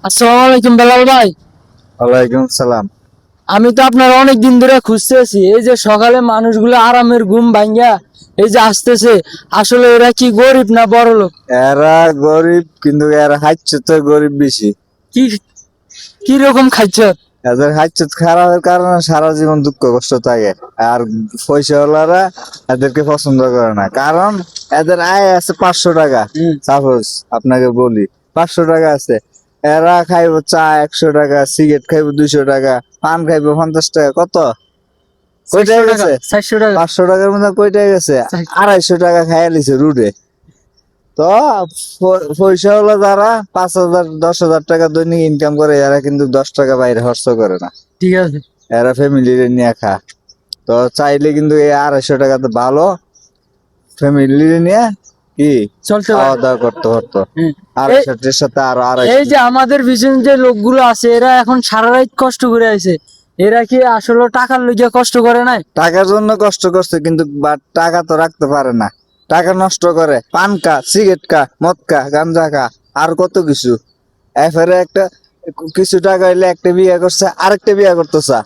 আসসালামু আলাইকুম বেলাল ভাই। ওয়ালাইকুম সালাম। আমি তো আপনার অনেক দিন ধরে খুঁজতেছি, এই যে সকালে মানুষগুলো আরামের ঘুম ভাঙ্গা এই যে আসতেছে, আসলে এরা কি গরিব না বড় লোক? এরা গরিব, কিন্তু এরা হাইচ্ছে তো গরিব বেশি। কি কি রকম খাচ্ছে? এদের হাইচ্ছে খারাপের কারণে সারা জীবন দুঃখ কষ্ট থাকে। আর পয়সাওয়ালারা এদেরকে পছন্দ করে না, কারণ এদের আয় আছে 500 টাকা। সাপোজ আপনাকে বলি, 500 টাকা আছে, এরা খাইবো চা 100 টাকা, সিগারেট খাইবো 200 টাকা, পান খাইবো 50 টাকা। কত? কয়টায় 400 টাকা, গেছে? 400 টাকা। 500 টাকার মধ্যে কয়টায় গেছে? 250 টাকা খাইয়া লিছে রুডে। তো পয়সা হলো যারা 5,000 10,000 টাকা দৈনিক ইনকাম করে, এরা কিন্তু 10 টাকা বাইরে খরচ করে না। ঠিক আছে। এরা ফ্যামিলি নিয়ে খা। তো চাইলে কিন্তু এই 250 টাকা তো ভালো ফ্যামিলি নিয়ে কি চলতে খাওয়া পারে। দাওয়া করতে পারতো। হুম। এই 250 সাথে আরো এই 250। যে আমাদের পিছনে যে লোকগুলো আছে, এরা এখন সারা রাত কষ্ট করে আছে, এরা কি আসলে টাকার লইয়া কষ্ট করে নাই? টাকার জন্য কষ্ট করছে, কিন্তু বাট টাকা তো রাখতে পারে না। টাকা নষ্ট করে পান খা, সিগারেট খা, মদ খা, গাঞ্জা খা, আর কত কিছু। এরপরে একটা কিছু টাকা হইলে একটা বিয়ে করছে, আরেকটা বিয়ে করতেছে।